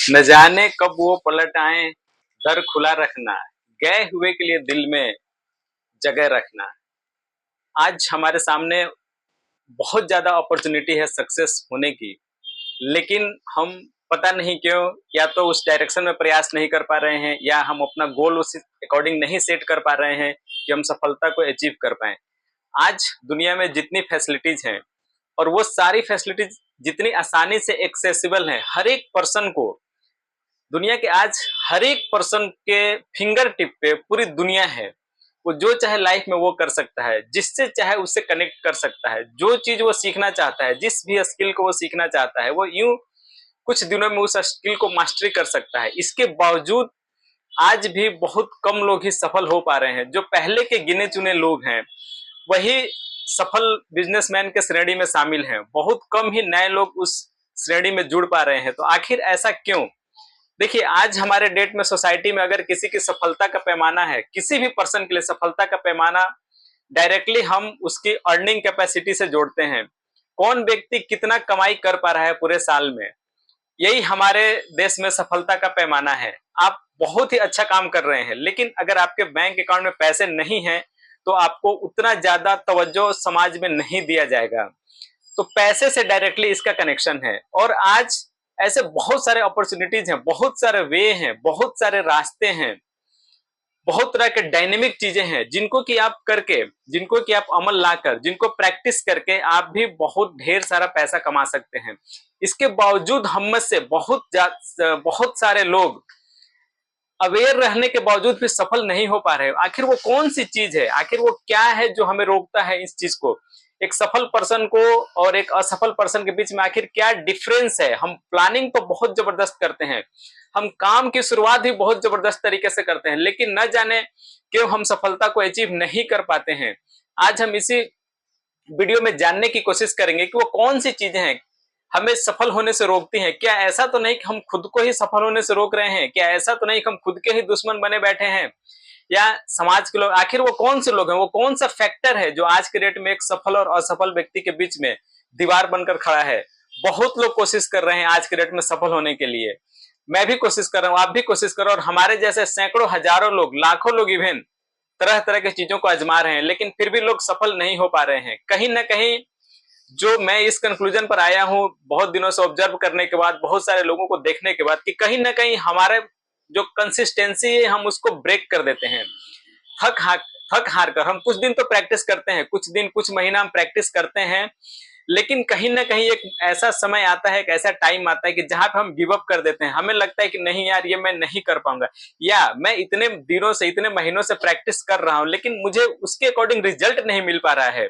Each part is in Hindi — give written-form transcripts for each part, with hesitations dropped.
न जाने कब वो पलट आए, दर खुला रखना, गए हुए के लिए दिल में जगह रखना। आज हमारे सामने बहुत ज्यादा अपॉर्चुनिटी है सक्सेस होने की, लेकिन हम पता नहीं क्यों या तो उस डायरेक्शन में प्रयास नहीं कर पा रहे हैं, या हम अपना गोल उस अकॉर्डिंग नहीं सेट कर पा रहे हैं कि हम सफलता को अचीव कर पाए। आज दुनिया में जितनी फैसिलिटीज हैं, और वो सारी फैसिलिटीज जितनी आसानी से एक्सेसिबल हैं हर एक पर्सन को, दुनिया के आज हर एक पर्सन के फिंगर टिप पे पूरी दुनिया है। वो जो चाहे लाइफ में वो कर सकता है, जिससे चाहे उससे कनेक्ट कर सकता है, जो चीज वो सीखना चाहता है, जिस भी स्किल को वो सीखना चाहता है, वो यूं कुछ दिनों में उस स्किल को मास्टरी कर सकता है। इसके बावजूद आज भी बहुत कम लोग ही सफल हो पा रहे हैं। जो पहले के गिने चुने लोग हैं वही सफल बिजनेसमैन के श्रेणी में शामिल हैं। बहुत कम ही नए लोग उस श्रेणी में जुड़ पा रहे हैं। तो आखिर ऐसा क्यों? देखिए, आज हमारे डेट में सोसाइटी में अगर किसी की सफलता का पैमाना है, किसी भी पर्सन के लिए सफलता का पैमाना डायरेक्टली हम उसकी अर्निंग कैपेसिटी से जोड़ते हैं। कौन व्यक्ति कितना कमाई कर पा रहा है पूरे साल में, यही हमारे देश में सफलता का पैमाना है। आप बहुत ही अच्छा काम कर रहे हैं, लेकिन अगर आपके बैंक अकाउंट में पैसे नहीं हैं तो आपको उतना ज्यादा तवज्जो समाज में नहीं दिया जाएगा। तो पैसे से डायरेक्टली इसका कनेक्शन है। और आज ऐसे बहुत सारे अपॉर्चुनिटीज हैं, बहुत सारे वे हैं, बहुत सारे रास्ते हैं, बहुत तरह के डायनेमिक चीजें हैं जिनको कि आप करके, जिनको कि आप अमल लाकर, जिनको प्रैक्टिस करके आप भी बहुत ढेर सारा पैसा कमा सकते हैं। इसके बावजूद हम में से बहुत सारे लोग अवेयर रहने के बावजूद भी सफल नहीं हो पा रहे। आखिर वो कौन सी चीज है, आखिर वो क्या है जो हमें रोकता है इस चीज को? एक सफल पर्सन को और एक असफल पर्सन के बीच में आखिर क्या डिफरेंस है? हम प्लानिंग तो बहुत जबरदस्त करते हैं, हम काम की शुरुआत भी बहुत जबरदस्त तरीके से करते हैं, लेकिन न जाने क्यों हम सफलता को अचीव नहीं कर पाते हैं। आज हम इसी वीडियो में जानने की कोशिश करेंगे कि वो कौन सी चीजें हैं हमें सफल होने से रोकती हैं। क्या ऐसा तो नहीं कि हम खुद को ही सफल होने से रोक रहे हैं? क्या ऐसा तो नहीं कि हम खुद के ही दुश्मन बने बैठे हैं, या समाज के लोग? आखिर वो कौन से लोग हैं, वो कौन सा फैक्टर है जो आज के डेट में एक सफल और असफल व्यक्ति के बीच में दीवार बनकर खड़ा है? बहुत लोग कोशिश कर रहे हैं आज के डेट में सफल होने के लिए। मैं भी कोशिश कर रहा हूं, आप भी कोशिश करो, और हमारे जैसे सैकड़ों हजारों लोग, लाखों लोग इवन तरह तरह की चीजों को आजमा रहे हैं, लेकिन फिर भी लोग सफल नहीं हो पा रहे हैं। कहीं ना कहीं जो मैं इस कंक्लूजन पर आया हूं बहुत दिनों से ऑब्जर्व करने के बाद, बहुत सारे लोगों को देखने के बाद, कि कहीं ना कहीं हमारे जो कंसिस्टेंसी है हम उसको ब्रेक कर देते हैं। थक हार थक हार कर हम कुछ दिन तो प्रैक्टिस करते हैं, कुछ दिन कुछ महीना हम प्रैक्टिस करते हैं, लेकिन कहीं ना कहीं एक ऐसा समय आता है, एक ऐसा टाइम आता है कि जहां पे हम गिव अप कर देते हैं। हमें लगता है कि नहीं यार, ये मैं नहीं कर पाऊंगा, या मैं इतने दिनों से, इतने महीनों से प्रैक्टिस कर रहा हूं लेकिन मुझे उसके अकॉर्डिंग रिजल्ट नहीं मिल पा रहा है।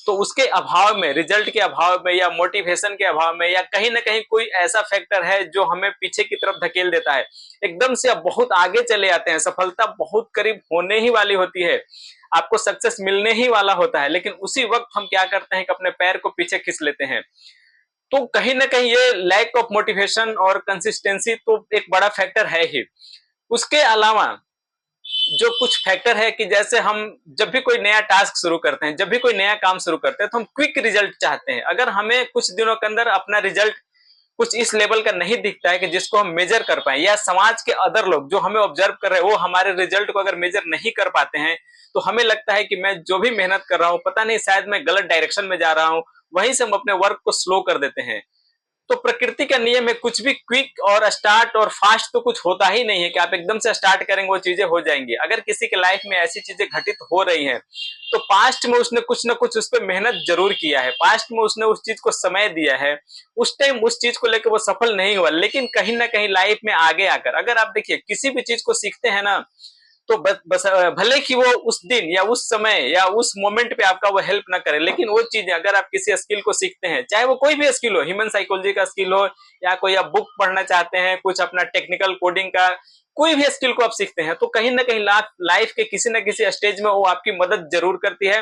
तो उसके अभाव में, रिजल्ट के अभाव में, या मोटिवेशन के अभाव में, या कहीं ना कहीं कोई ऐसा फैक्टर है जो हमें पीछे की तरफ धकेल देता है। एकदम से अब बहुत आगे चले आते हैं, सफलता बहुत करीब होने ही वाली होती है, आपको सक्सेस मिलने ही वाला होता है, लेकिन उसी वक्त हम क्या करते हैं कि अपने पैर को पीछे खींच लेते हैं। तो कहीं ना कहीं ये लैक ऑफ मोटिवेशन और कंसिस्टेंसी तो एक बड़ा फैक्टर है ही। उसके अलावा जो कुछ फैक्टर है कि जैसे हम जब भी कोई नया टास्क शुरू करते हैं, जब भी कोई नया काम शुरू करते हैं, तो हम क्विक रिजल्ट चाहते हैं। अगर हमें कुछ दिनों के अंदर अपना रिजल्ट कुछ इस लेवल का नहीं दिखता है कि जिसको हम मेजर कर पाए, या समाज के अदर लोग जो हमें ऑब्जर्व कर रहे हैं वो हमारे रिजल्ट को अगर मेजर नहीं कर पाते हैं, तो हमें लगता है कि मैं जो भी मेहनत कर रहा हूँ पता नहीं शायद मैं गलत डायरेक्शन में जा रहा हूँ। वहीं से हम अपने वर्क को स्लो कर देते हैं। तो प्रकृति का नियम है, कुछ भी क्विक और स्टार्ट और फास्ट तो कुछ होता ही नहीं है कि आप एकदम से स्टार्ट करेंगे वो चीजें हो जाएंगी। अगर किसी के लाइफ में ऐसी चीजें घटित हो रही हैं तो पास्ट में उसने कुछ ना कुछ उस पर मेहनत जरूर किया है, पास्ट में उसने उस चीज को समय दिया है, उस टाइम उस चीज को लेकर वो सफल नहीं हुआ, लेकिन कहीं ना कहीं लाइफ में आगे आकर, अगर आप देखिए किसी भी चीज को सीखते हैं ना, तो बस भले कि वो उस दिन या उस समय या उस मोमेंट पे आपका वो हेल्प ना करे, लेकिन वो चीजें अगर आप किसी स्किल को सीखते हैं, चाहे वो कोई भी स्किल हो, ह्यूमन साइकोलॉजी का स्किल हो, या कोई आप बुक पढ़ना चाहते हैं, कुछ अपना टेक्निकल कोडिंग का कोई भी स्किल को आप सीखते हैं, तो कहीं ना कहीं लाइफ के किसी ना किसी स्टेज में वो आपकी मदद जरूर करती है।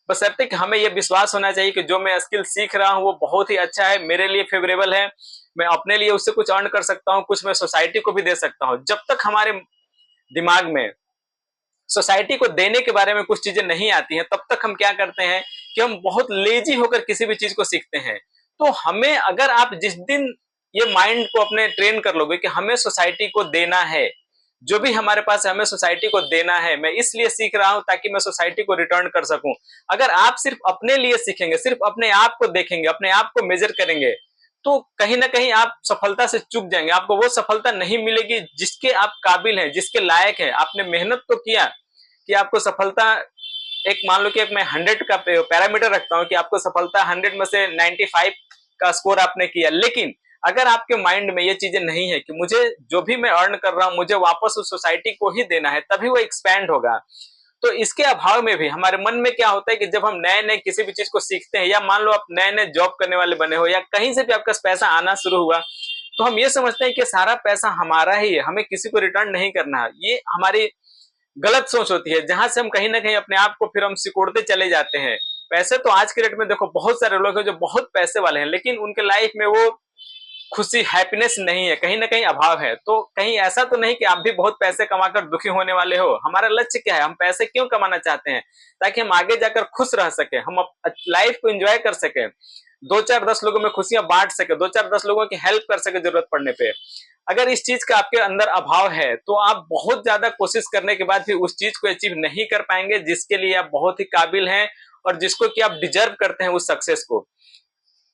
बशर्ते कि हमें यह विश्वास होना चाहिए कि जो मैं स्किल सीख रहा हूँ वो बहुत ही अच्छा है, मेरे लिए फेवरेबल है, मैं अपने लिए उससे कुछ अर्न कर सकता हूँ, कुछ मैं सोसाइटी को भी दे सकता हूँ। जब तक हमारे दिमाग में सोसाइटी को देने के बारे में कुछ चीजें नहीं आती हैं, तब तक हम क्या करते हैं कि हम बहुत लेजी होकर किसी भी चीज को सीखते हैं। तो हमें, अगर आप जिस दिन ये माइंड को अपने ट्रेन कर लोगे कि हमें सोसाइटी को देना है, जो भी हमारे पास है हमें सोसाइटी को देना है, मैं इसलिए सीख रहा हूं ताकि मैं सोसाइटी को रिटर्न कर सकूं। अगर आप सिर्फ अपने लिए सीखेंगे, सिर्फ अपने आप को देखेंगे, अपने आप को मेजर करेंगे, तो कहीं ना कहीं आप सफलता से चूक जाएंगे। आपको वो सफलता नहीं मिलेगी जिसके आप काबिल हैं, जिसके लायक हैं। आपने मेहनत तो किया कि आपको सफलता, एक मान लो कि एक मैं 100 का पैरामीटर रखता हूं कि आपको सफलता 100 में से 95 का स्कोर आपने किया, लेकिन अगर आपके माइंड में ये चीजें नहीं है कि मुझे जो भी मैं अर्न कर रहा हूं मुझे वापस उस सोसाइटी को ही देना है, तभी वो एक्सपैंड होगा। तो इसके अभाव में भी हमारे मन में क्या होता है कि जब हम नए नए किसी भी चीज को सीखते हैं, या मान लो आप नए नए जॉब करने वाले बने हो, या कहीं से भी आपका पैसा आना शुरू हुआ, तो हम ये समझते हैं कि सारा पैसा हमारा ही है, हमें किसी को रिटर्न नहीं करना है। ये हमारी गलत सोच होती है, जहां से हम कहीं ना कहीं अपने आप को फिर हम सिकोड़ते चले जाते हैं। पैसे तो आज के डेट में देखो बहुत सारे लोग हैं जो बहुत पैसे वाले हैं, लेकिन उनके लाइफ में वो खुशी, हैप्पीनेस नहीं है, कहीं ना कहीं अभाव है। तो कहीं ऐसा तो नहीं कि आप भी बहुत पैसे कमाकर दुखी होने वाले हो। हमारा लक्ष्य क्या है, हम पैसे क्यों कमाना चाहते हैं? ताकि हम आगे जाकर खुश रह सके, हम लाइफ को एंजॉय कर सके, 2 4 10 लोगों में खुशियां बांट सके, 2 4 10 लोगों की हेल्प कर सके जरूरत पड़ने पे। अगर इस चीज का आपके अंदर अभाव है तो आप बहुत ज्यादा कोशिश करने के बाद भी उस चीज को अचीव नहीं कर पाएंगे जिसके लिए आप बहुत ही काबिल हैं और जिसको कि आप डिजर्व करते हैं उस सक्सेस को।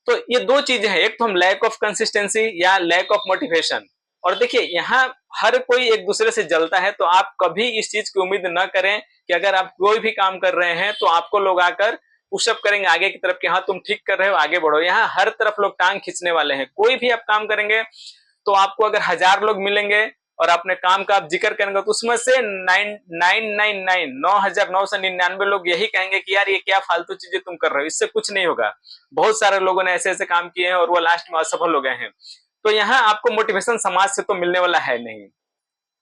तो ये दो चीजें हैं, एक तो हम लैक ऑफ कंसिस्टेंसी या लैक ऑफ मोटिवेशन। और देखिए यहाँ हर कोई एक दूसरे से जलता है, तो आप कभी इस चीज की उम्मीद न करें कि अगर आप कोई भी काम कर रहे हैं तो आपको लोग आकर पुशअप करेंगे आगे की तरफ कि हाँ तुम ठीक कर रहे हो, आगे बढ़ो। यहाँ हर तरफ लोग टांग खींचने वाले हैं। कोई भी आप काम करेंगे तो आपको अगर 1000 लोग मिलेंगे और अपने काम का आप जिक्र करेंगे तो उसमें से 9,999 लोग यही कहेंगे कि यार ये क्या फालतू चीजें तुम कर रहे हो, इससे कुछ नहीं होगा। बहुत सारे लोगों ने ऐसे ऐसे काम किए हैं और वो लास्ट में असफल हो गए हैं। तो यहाँ आपको मोटिवेशन समाज से तो मिलने वाला है नहीं,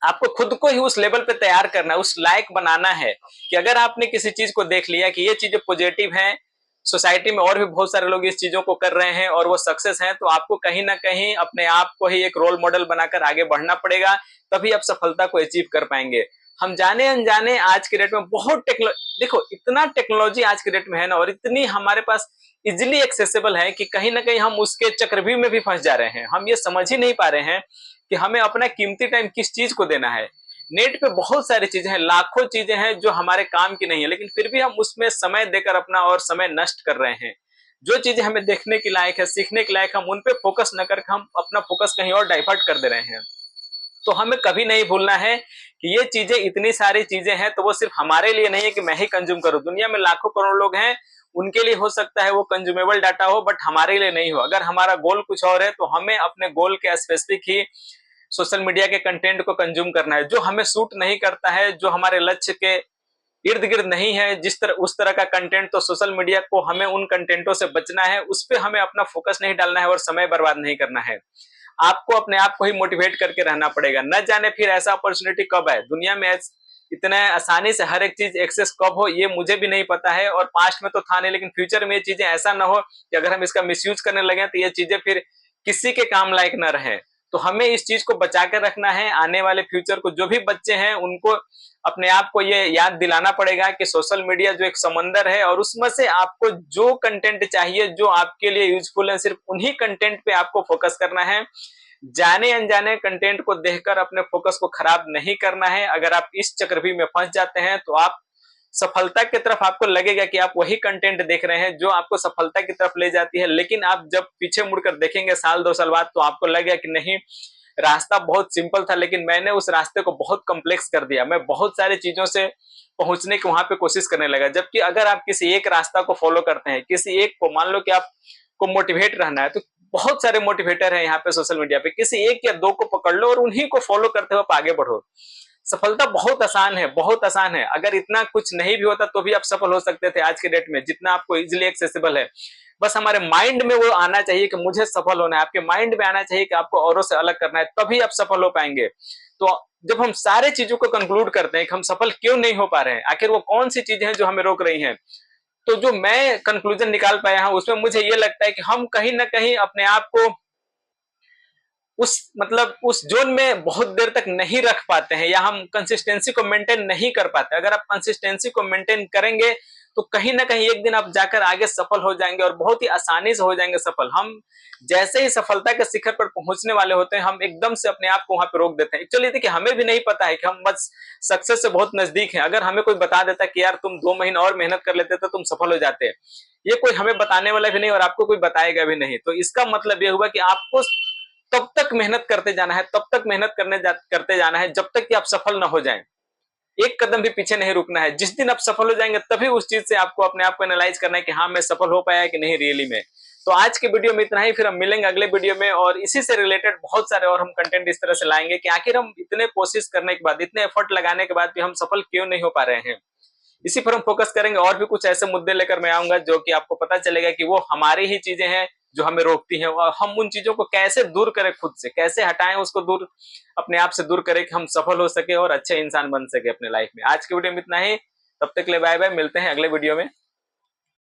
आपको खुद को ही उस लेवल पे तैयार करना है, उस लायक बनाना है कि अगर आपने किसी चीज को देख लिया कि ये चीजें पॉजिटिव हैं, सोसाइटी में और भी बहुत सारे लोग इस चीजों को कर रहे हैं और वो सक्सेस हैं, तो आपको कहीं ना कहीं अपने आप को ही एक रोल मॉडल बनाकर आगे बढ़ना पड़ेगा, तभी आप सफलता को अचीव कर पाएंगे। हम जाने अनजाने आज के डेट में बहुत देखो इतना टेक्नोलॉजी आज के डेट में है ना, और इतनी हमारे पास इजिली एक्सेसिबल है कि कहीं ना कहीं हम उसके चक्रव्यूह में भी फंस जा रहे हैं। हम ये समझ ही नहीं पा रहे हैं कि हमें अपना कीमती टाइम किस चीज को देना है। नेट पे बहुत सारी चीजें हैं, लाखों चीजें हैं जो हमारे काम की नहीं है, लेकिन फिर भी हम उसमें समय देकर अपना और समय नष्ट कर रहे हैं। जो चीजें हमें देखने की लायक है, सीखने के लायक, हम उन पे फोकस न करके हम अपना फोकस कहीं और डाइवर्ट कर दे रहे हैं। तो हमें कभी नहीं भूलना है कि ये चीजें, इतनी सारी चीजें हैं तो वो सिर्फ हमारे लिए नहीं है कि मैं ही कंज्यूम करूं। दुनिया में लाखों करोड़ लोग हैं, उनके लिए हो सकता है वो कंज्यूमेबल डाटा हो, बट हमारे लिए नहीं हो। अगर हमारा गोल कुछ और है तो हमें अपने गोल के स्पेसिफिक ही सोशल मीडिया के कंटेंट को कंज्यूम करना है। जो हमें सूट नहीं करता है, जो हमारे लक्ष्य के इर्द गिर्द नहीं है, जिस तरह उस तरह का कंटेंट, तो सोशल मीडिया को हमें उन कंटेंटों से बचना है, उस पर हमें अपना फोकस नहीं डालना है और समय बर्बाद नहीं करना है। आपको अपने आप को ही मोटिवेट करके रहना पड़ेगा। न जाने फिर ऐसा अपॉर्चुनिटी कब है दुनिया में, इतने आसानी से हर एक चीज एक्सेस कब हो ये मुझे भी नहीं पता है, और पास्ट में तो था नहीं, लेकिन फ्यूचर में ये चीजें ऐसा ना हो कि अगर हम इसका मिसयूज करने लगे तो ये चीजें फिर किसी के काम लायक न रहे। तो हमें इस चीज को बचा कर रखना है। आने वाले फ्यूचर को, जो भी बच्चे हैं उनको अपने आप को ये याद दिलाना पड़ेगा कि सोशल मीडिया जो एक समंदर है, और उसमें से आपको जो कंटेंट चाहिए, जो आपके लिए यूजफुल है, सिर्फ उन्हीं कंटेंट पे आपको फोकस करना है। जाने अनजाने कंटेंट को देखकर अपने फोकस को खराब नहीं करना है। अगर आप इस चक्रव्यूह में फंस जाते हैं तो आप सफलता की तरफ, आपको लगेगा कि आप वही कंटेंट देख रहे हैं जो आपको सफलता की तरफ ले जाती है, लेकिन आप जब पीछे मुड़कर देखेंगे 1 2 साल बाद तो आपको लगेगा कि नहीं, रास्ता बहुत सिंपल था लेकिन मैंने उस रास्ते को बहुत कॉम्प्लेक्स कर दिया। मैं बहुत सारी चीजों से पहुंचने की वहां पे कोशिश करने लगा। जबकि अगर आप किसी एक रास्ता को फॉलो करते हैं, किसी एक को, मान लो कि आपको मोटिवेट रहना है, तो बहुत सारे मोटिवेटर हैं यहाँ पे सोशल मीडिया पे, किसी एक या दो को पकड़ लो और उन्हीं को फॉलो करते हुए आप आगे बढ़ो। सफलता बहुत आसान है, बहुत आसान है। अगर इतना कुछ नहीं भी होता तो भी आप सफल हो सकते थे आज के डेट में, जितना आपको इजिली एक्सेसिबल है। बस हमारे माइंड में वो आना चाहिए कि मुझे सफल होना है, आपके माइंड में आना चाहिए कि आपको औरों से अलग करना है, तभी आप सफल हो पाएंगे। तो जब हम सारे चीजों को कंक्लूड करते हैं कि हम सफल क्यों नहीं हो पा रहे हैं, आखिर वो कौन सी चीजें हैं जो हमें रोक रही हैं, तो जो मैं कंक्लूजन निकाल पाया हूं उसमें मुझे ये लगता है कि हम कहीं ना कहीं अपने आप को उस जोन में बहुत देर तक नहीं रख पाते हैं, या हम कंसिस्टेंसी को मेंटेन नहीं कर पाते। अगर आप कंसिस्टेंसी को मेंटेन करेंगे तो कहीं ना कहीं एक दिन आप जाकर आगे सफल हो जाएंगे और बहुत ही आसानी से हो जाएंगे सफल। हम जैसे ही सफलता के शिखर पर पहुंचने वाले होते हैं, हम एकदम से अपने आप को वहां पे रोक देते हैं। एक्चुअली देखिए, हमें भी नहीं पता है कि हम बस सक्सेस से बहुत नजदीक हैं। अगर हमें कोई बता देता कि यार तुम 2 महीने और मेहनत कर लेते तो तुम सफल हो जाते, ये कोई हमें बताने वाला भी नहीं और आपको कोई बताएगा भी नहीं। तो इसका मतलब ये हुआ कि आपको तब तक मेहनत करते जाना है, तब तक मेहनत करते जाना है जब तक कि आप सफल ना हो जाएं। एक कदम भी पीछे नहीं रुकना है। जिस दिन आप सफल हो जाएंगे तभी उस चीज से आपको अपने आप को एनालाइज करना है कि हाँ, मैं सफल हो पाया कि नहीं रियली में। तो आज के वीडियो में इतना ही, फिर हम मिलेंगे अगले वीडियो में और इसी से रिलेटेड बहुत सारे और हम कंटेंट इस तरह से लाएंगे कि आखिर हम इतने कोशिश करने के बाद, इतने एफर्ट लगाने के बाद भी हम सफल क्यों नहीं हो पा रहे हैं। इसी पर हम फोकस करेंगे और भी कुछ ऐसे मुद्दे लेकर मैं आऊंगा जो कि आपको पता चलेगा कि वो हमारी ही चीजें हैं जो हमें रोकती हैं और हम उन चीजों को कैसे दूर करें, खुद से कैसे हटाएं उसको दूर, अपने आप से दूर करें कि हम सफल हो सके और अच्छे इंसान बन सके अपने लाइफ में। आज के वीडियो में इतना ही, तब तक के लिए बाय बाय, मिलते हैं अगले वीडियो में।